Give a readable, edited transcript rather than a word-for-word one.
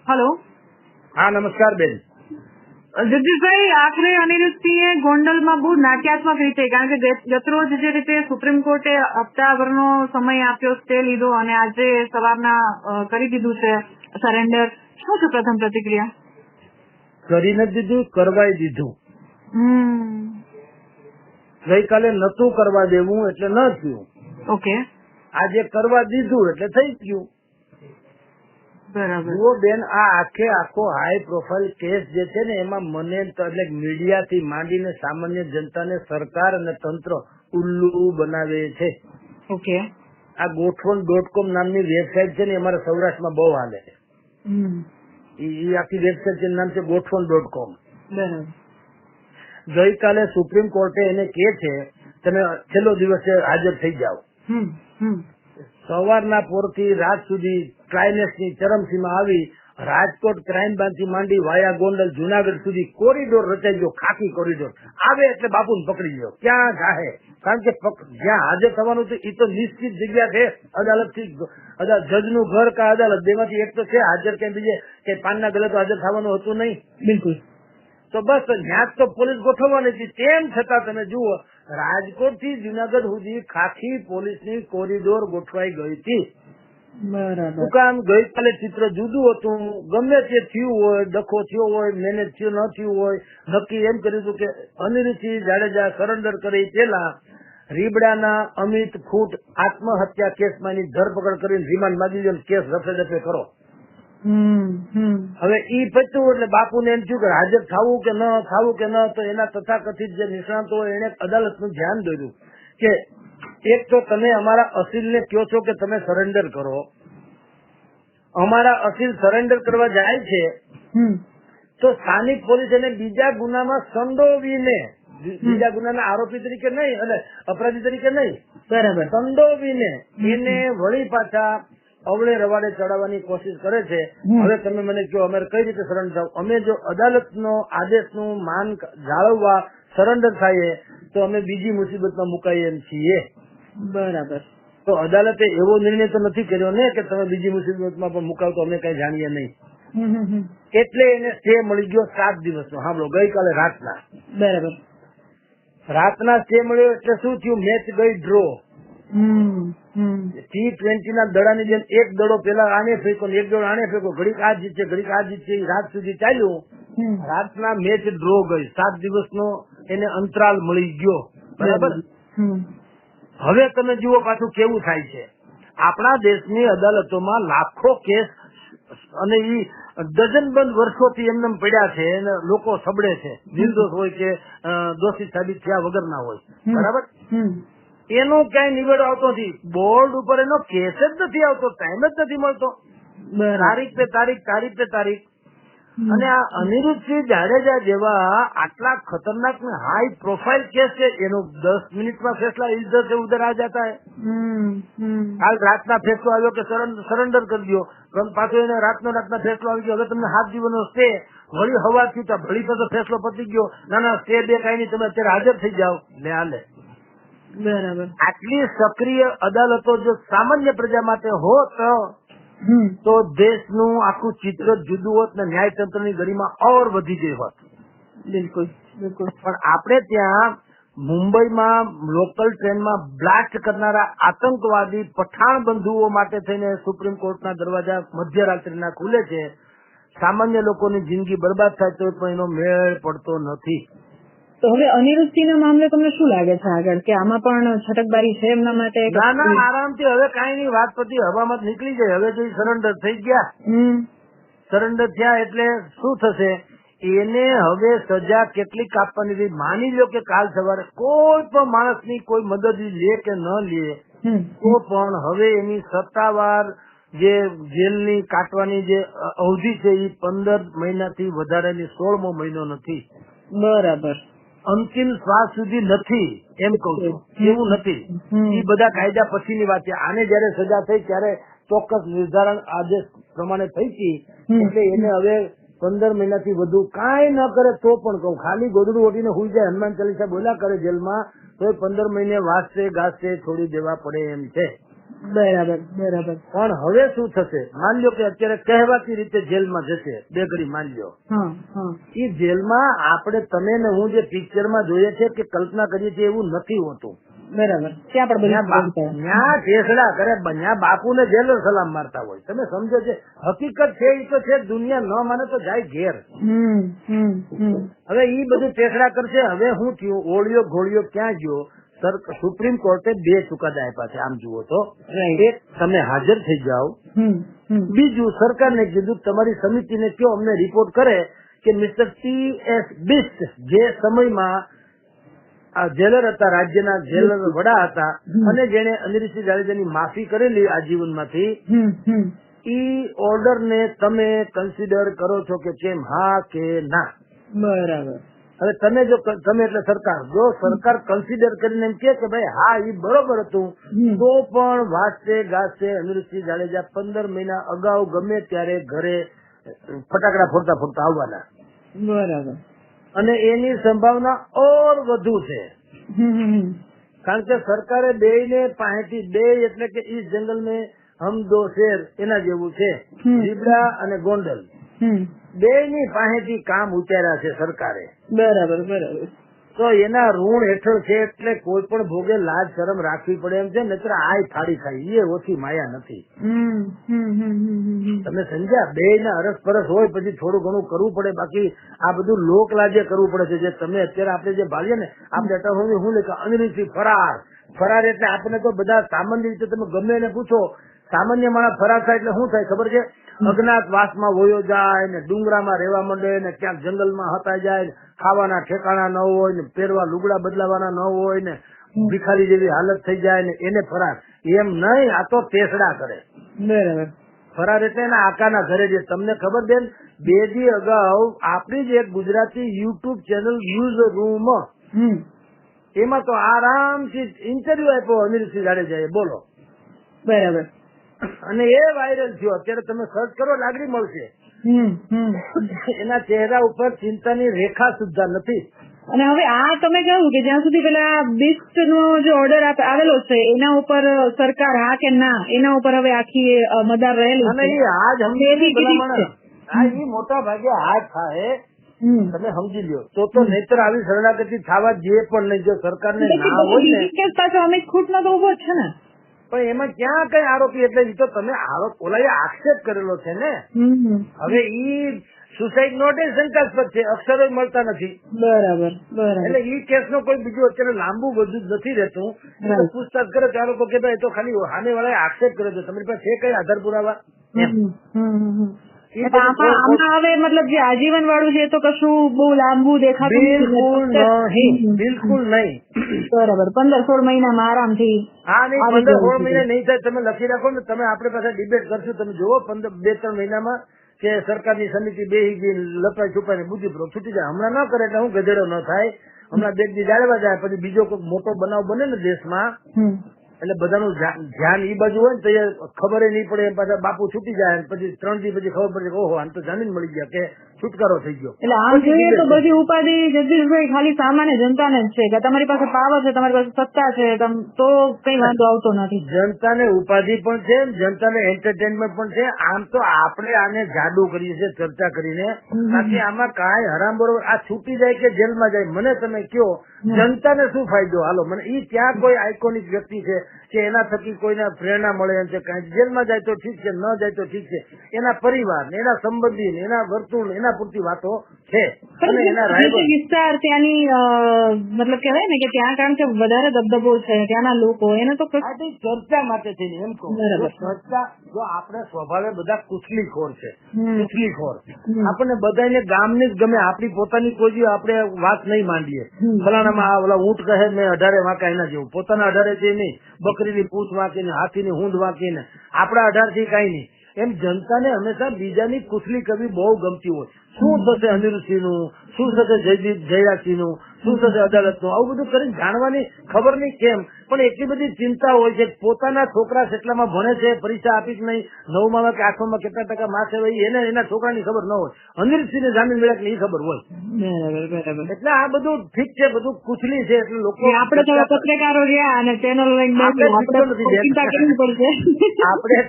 Hello. હા, નમસ્કાર બેન. જગદીશભાઈ, આખરે અનિરુદ્ધસિંહે ગોંડલમાં બહુ નાટ્યાત્મક રીતે, કારણ કે ગતરોજ જે રીતે સુપ્રીમ કોર્ટે હપ્તાભરનો સમય આપ્યો, સ્ટે લીધો અને આજે સવારના કરી દીધું છે સરેન્ડર. શું છે પ્રથમ પ્રતિક્રિયા? કરી નથી દીધું, કરવાય દીધું. ગઈકાલે નતું કરવા દેવું એટલે ન થયું. ઓકે. આજે કરવા દીધું એટલે થઈ ગયું. બરાબર. જુઓ બેન, આ આખો હાઈ પ્રોફાઇલ કેસ જે છે ને, એમાં મને એટલે મીડિયાથી માંડીને સામાન્ય જનતાને સરકાર અને તંત્ર ઉલ્લુ બનાવે છે. ઓકે. આ ગોઠવણ.com નામની વેબસાઇટ છે ને, અમારા સૌરાષ્ટ્રમાં બહુ હાલે છે. એ આખી વેબસાઇટ છે, નામ છે ગોઠવણ.com. બરાબર. ગઈકાલે સુપ્રીમ કોર્ટે એને કે છે તમે છેલ્લો દિવસે હાજર થઈ જાઓ. સવારના પોરથી રાત સુધી ક્લાઇમેક્સની ચરમસીમા આવી. રાજકોટ ક્રાઇમ બ્રાન્ચથી માંડી વાયા ગોંડલ જુનાગઢ સુધી કોરિડોર રચાઈ ગયો, ખાખી કોરિડોર. આવે એટલે બાપુને પકડી ગયો. ક્યાં જાહે? કારણ કે જ્યાં હાજર થવાનું છે એ તો નિશ્ચિત જગ્યા છે. અદાલતથી જજનું ઘર કા અદાલત બેમાંથી એક તો છે હાજર, કે બીજે કે પાનના ગલે તો હાજર થવાનું હતું નહીં. બિલકુલ. તો બસ ત્યાં તો પોલીસ ગોઠવવાની હતી. તેમ છતાં તમે જુઓ, રાજકોટ થી જુનાગઢ સુધી ખાખી પોલીસની કોરિડોર ગોઠવાઈ ગઈ હતી. બરાબર. શું કામ? ગઈકાલે ચિત્ર જુદું હતું. ગમે તે થયું હોય, ડખો થયો હોય, મેનેજ થયું ન થયું હોય, નક્કી એમ કર્યું હતું કે અનિરુદ્ધસિંહ જાડેજા સરેન્ડર કરી પેલા રીબડાના અમિત ફૂટ આત્મહત્યા કેસમાં એની ધરપકડ કરીને રિમાન્ડ માંગી લો, કેસ રફે દફે કરો. હવે ઈ પત્યું એટલે બાપુને એમ થયું કે હાજર થવું કે ન થવું કે ન. તો એના તથાકથિત જે નિષ્ણાતો હોય એને અદાલતનું ધ્યાન દોર્યું કે એક તો તમે અમારા અસીલને કહો છો કે તમે સરેન્ડર કરો. અમારા અસીલ સરેન્ડર કરવા જાય છે તો સ્થાનિક પોલીસ એને બીજા ગુનામાં સંડોવીને, બીજા ગુનાના આરોપી તરીકે નહીં અને અપરાધી તરીકે નહીં, બરાબર, સંડોવીને એને વળી પાછા અવળે રવાડે ચડાવવાની કોશિશ કરે છે. હવે તમે મને કહો અમે કઈ રીતે સરેન્ડર થાવ? અમે જો અદાલતનો આદેશનું માન જાળવવા સરેન્ડર થાય તો અમે બીજી મુસીબતમાં મુકાઈએ એમ છીએ. બરાબર. તો અદાલતે એવો નિર્ણય તો નથી કર્યો ને કે તમે બીજી મુસીબતમાં પણ મુકાવ તો અમે કઈ જાણીએ નહીં. એટલે એને સ્ટે મળી ગયો 7 દિવસનો. સાંભળો, ગઈકાલે રાતના. બરાબર. રાતના સ્ટે મળ્યો એટલે શું થયું? મેચ ગઈ ડ્રો. T20 ના દડાની જેમ એક દડો પેલા આને ફેંકો, એક દડો આને ફેંકો, ઘડીક આ જીતશે, ઘડીક આ જીતશે, રાત સુધી ચાલ્યું. રાતના મેચ ડ્રો ગઈ. 7 દિવસનો એને અંતરાલ મળી ગયો. બરાબર. હવે તમે જુઓ પાછું કેવું થાય છે. આપણા દેશની અદાલતોમાં લાખો કેસ અને ઈ ડઝનબંધ વર્ષોથી એમને પડ્યા છે અને લોકો સબડે છે, નિર્દોષ હોય કે દોષિત સાબિત થયા વગરના હોય. બરાબર. એનો ક્યાંય નિવેડો આવતો નથી. બોર્ડ ઉપર એનો કેસ જ નથી આવતો, ટાઈમ જ નથી મળતો. તારીખ પે તારીખ, તારીખ પે તારીખ. અને આ અનિરુદ્ધસિંહ જાડેજા જેવા આટલા ખતરનાક ને હાઈ પ્રોફાઇલ કેસ છે, એનો 10 મિનિટમાં ફેસલા ઇધર से उधर आ जाता है. કાલ રાતના ફેસલો આવ્યો કે સરેન્ડર કરી દો, પાછો એને રાતના ફેસલો આવી ગયો હવે તમને 7 દિવસનો સ્ટે. વળી હવા થયું ભળી તો ફેસલો પતી ગયો. ના સ્ટે બે કઈ નહીં, તમે અત્યારે હાજર થઈ જાઓ. લે હાલે. બરાબર. આટલી સક્રિય અદાલતો જો સામાન્ય પ્રજા માટે હોત તો દેશનું આખું ચિત્ર જુદું હોત ને ન્યાયતંત્રની ગરિમા ઓર વધી ગઈ હોત. બિલકુલ બિલકુલ. પણ આપણે ત્યાં મુંબઈમાં લોકલ ટ્રેનમાં બ્લાસ્ટ કરનારા આતંકવાદી પઠાણ બંધુઓ માટે થઈને સુપ્રીમ કોર્ટના દરવાજા મધ્યરાત્રિના ખુલે છે. સામાન્ય લોકોની જિંદગી બરબાદ થાય તો પણ એનો મેળ પડતો નથી. તો હવે અનિરુદ્ધસિંહના મામલે તમને શું લાગે છે આગળ, કે આમાં પણ છટકબારી છે એમના માટે? ના, આરામથી હવે કઈ નહીં, વાત પછી હવામાં નીકળી જાય. હવે જો સરેન્ડર થઈ ગયા, સરેન્ડર થયા એટલે શું થશે? એને હવે સજા કેટલી કાપવાની રહી? માની લો કે કાલ સવારે કોઈ પણ માણસની કોઈ મદદ લે કે ન લે તો પણ હવે એની સત્તાવાર જે જેલની કાટવાની જે અવધિ છે એ 15 મહિનાથી વધારેની 16મો મહિનો નથી. બરાબર. અંતિમ શ્વાસ સુધી નથી એમ કઉ છું. એવું નથી. એ બધા કાયદા પછીની વાત છે. આને જયારે સજા થઈ ત્યારે ચોક્કસ નિર્ધારણ આદેશ પ્રમાણે થઈ હતી. એટલે એને હવે 15 મહિનાથી વધુ કાંઈ ન કરે તો પણ કહું, ખાલી ગોદડું ઓઢીને હુઈ જાય, હનુમાન ચાલીસા બોલ્યા કરે જેલમાં, તો 15 મહિને વાસશે ગાસશે છોડી દેવા પડે એમ છે. બરાબર બરાબર. પણ હવે શું થશે, માન લ્યો કે અત્યારે કહેવાતી રીતે જેલમાં જશે, બે ઘડી માન લ્યો, એ જેલમાં આપણે તમે ને હું જે પિક્ચરમાં જોઈએ છે કે કલ્પના કરીએ છીએ એવું નથી હોતું. બરાબર. ત્યાં ઠેસડા કરે, ત્યાં બાપુ ને જેલર સલામ મારતા હોય. તમે સમજો છે, હકીકત છે એ તો છે, દુનિયા ન માને તો જાય ઘેર. હવે ઈ બધું ઠેસડા કરશે. હવે હું થયું, ઓળિયો ઘોળિયો ક્યાં ગયો? સુપ્રીમ કોર્ટે 2 ચુકાદા આપ્યા છે આમ જુઓ તો. એક, તમે હાજર થઈ જાઓ. બીજું, સરકારને કીધું તમારી સમિતિને કયો અમને રિપોર્ટ કરે કે મિસ્ટર T.S. બિસ્ટ જે સમયમાં આ જેલર હતા, રાજ્યના જેલર વડા હતા, અને જેને અનિરુદ્ધસિંહ જાડેજાની માફી કરેલી આજીવનમાંથી, ઈ ઓર્ડર ને તમે કન્સિડર કરો છો કે કેમ, હા કે ના? બરાબર. હવે તમે એટલે સરકાર, જો સરકાર કન્સિડર કરીને એમ કે ભાઈ હા એ બરોબર હતું, તો પણ વાંચતે ગાજતે અનિરુદ્ધસિંહ જાડેજા 15 મહિના અગાઉ ગમે ત્યારે ઘરે ફટાકડા ફોડતા ફોડતા આવવાના. બરાબર. અને એની સંભાવના ઓર વધુ છે, કારણ કે સરકારે બેયને પાસેથી, બે એટલે કે ઈસ જંગલ में हम दो शेर એના જેવું છે, લીબડા અને ગોંડલ બેયની પાસેથી કામ ઉતાર્યા છે સરકારે. બરાબર બરાબર. તો એના ઋણ હેઠળ છે, એટલે કોઈ પણ ભોગે લાજ શરમ રાખવી પડે એમ છે, નહીતર આય ફાડી ખાય એ ઓછી માયા નથી. તમે સમજ્યા? બેયના અરસપરસ હોય પછી થોડું ઘણું કરવું પડે, બાકી આ બધું લોક લાજે કરવું પડે છે. જે તમે અત્યારે આપણે જે ભાળીએ ને, આપણે અટક હું લેખા અનિરુદ્ધસિંહ ફરાર એટલે આપણને તો બધા સામાન્ય રીતે તમે ગમે એને પૂછો, સામાન્ય માણસ ફરાર થાય એટલે શું થાય ખબર છે? અજ્ઞાત વાસમાં વયો જાય ને, ડુંગરામાં રહેવા માંડે ને, ક્યાંક જંગલમાં હતાઈ જાય ને, ખાવાના ઠેકાણા ન હોય ને, પહેરવા લુગડા બદલાવાના ન હોય ને, ભિખારી જેવી હાલત થઈ જાય ને, એને ફરાર. એમ નહીં, આ તો ટેસડા કરે. બરાબર. ફરાર એટલે એના આકાના ઘરે જે. તમને ખબર બેન, 2 દી અગાઉ આપણી જ એક Gujarati YouTube channel news room, એમાં તો આરામથી ઇન્ટરવ્યુ આપ્યો અનિરુદ્ધસિંહ જાડેજાએ, બોલો. બરાબર. અને એ વાયરલ થયો. અત્યારે તમે સર્ચ કરો, લાગણી મળશે. એના ચહેરા ઉપર ચિંતાની રેખા સુદ્ધા નથી. અને હવે આ તમે કહ્યું કે જ્યાં સુધી પેલા બિસ્ટ નો જે ઓર્ડર આવેલો છે એના ઉપર સરકાર હા કે ના, એના ઉપર હવે આખી મદાર રહેલું અને એ આજ સમજી મોટા ભાગે હાથ થાય. તમે સમજી લ્યો તો નહીતર આવી શરણાગતિ થવા જે પણ નહીં. જો સરકારને ના હોય ને, પાછો અમિત ખૂટ નો તો ઉભો છે ને, પણ એમાં ક્યાં કઈ આરોપી, એટલે એ તો તમે આરોપ ઓલાએ આક્ષેપ કરેલો છે ને. હવે ઈ સુસાઇડ નોટ એ શંકાસ્પદ છે, અક્ષરો મળતા નથી. બરાબર બરાબર. એટલે ઈ કેસ નો કોઈ બીજું અત્યારે લાંબુ બધું નથી રહેતું. પૂછતાછ કરે તો આ લોકો કે ભાઈ તો ખાલી સામે વાળા આક્ષેપ કરે છે, તમારી પાસે છે કઈ આધાર પુરાવા? હવે મતલબ જે આજીવન વાળું છે તો કશું બહુ લાંબુ દેખાતું બિલકુલ નહીં. બરાબર. 15-16 મહિનામાં આરામથી. હા નહીં, 15-16 મહિના નહીં થાય. તમે લખી રાખો ને, તમે આપણે પાસે ડિબેટ કરશું. તમે જુઓ 2-3 મહિનામાં કે સરકારની સમિતિ બેસી ગઈ, લપાઈ છુપાઈને બુદ્ધિપૂર્વક છૂટી જાય. હમણાં ન કરે એટલે હું ગધેડો ન થાય. હમણાં 2 દી જાળવા જાય, પછી બીજો કોઈ મોટો બનાવ બને ને દેશમાં, એટલે બધાનું ધ્યાન ઈ બાજુ હોય ને તો ખબર નહીં પડે. પાછા બાપુ છૂટી જાય, પછી 3 દી પછી ખબર પડે ઓહો આને તો જામીન મળી ગયા, કે છુટકારો થઈ ગયો. એટલે આમ જોઈએ તો બધી ઉપાધિ જગદીશભાઈ ખાલી સામાન્ય જનતાને જ છે, કે તમારી પાસે પાવર છે, તમારી પાસે સત્તા છે, તો કઈ વાંધો આવતો નથી. જનતાને ઉપાધિ પણ છે, જનતાને એન્ટરટેનમેન્ટ પણ છે. આમ તો આપણે આને જાદુ કરીએ છીએ ચર્ચા કરીને, બાકી આમાં કાંઈ હરામ બરોબર. આ છૂટી જાય કે જેલમાં જાય, મને તમે કયો જનતાને શું ફાયદો? હાલો મને ઈ ત્યાં કોઈ આઇકોનિક વ્યક્તિ છે કે એના થકી કોઈને પ્રેરણા મળે એમ છે, કઈ જેલમાં જાય તો ઠીક છે, ન જાય તો ઠીક છે. એના પરિવાર ને, એના સંબંધી ને, એના વર્તુળ એના પૂરતી વાતો છે. અને એના વિસ્તાર ત્યાંની મતલબ કહેવાય ને કે ત્યાં કારણ કે વધારે દબદબો છે ત્યાંના લોકો, એને તો ચર્ચા માટે થઈને એમ કહું. ચર્ચા જો આપણે સ્વભાવે બધા કુથલીખોર છે, કુથલીખોર. આપણને બધાને ગામની જ ગમે, આપણી પોતાની કોઈ આપણે વાત નહીં માંડીએ. ફલાણામાં ઓલા ઊંટ કહે મેં 18 વાંકા એના જેવું, પોતાના 18 થી નહીં, બકરીની પૂંછ વાંકીને, હાથીની હુંડ વાંકીને, આપણા 18 થી કઈ નહીં. એમ જનતાને હંમેશા બીજાની કુથલી કરવી બહુ ગમતી હોય. શું થશે અનિરુદ્ધસિંહ નું, શું થશે જયરાજસિંહ નું, શું થશે અદાલતનું, આવું બધું કરીને જાણવાની ખબર નહીં કેમ, પણ એટલી બધી ચિંતા હોય છે. પોતાના છોકરા કેટલામાં ભણે છે, પરીક્ષા આપી કે નહીં, 9માં કે 8માં કેટલા ટકા માર્ક્સ હોય એને એના છોકરાની ખબર ન હોય, અનિરુદ્ધસિંહને જામીન મળ્યા કે નહીં ખબર હોય. બરાબર. એટલે આ બધું ઠીક છે, બધું કુચલી છે. એટલે લોકો આપણે તો પત્રકારો રહ્યા અને ચેનલ લઈને આપણે ચિંતા કરવી પડશે. આપણે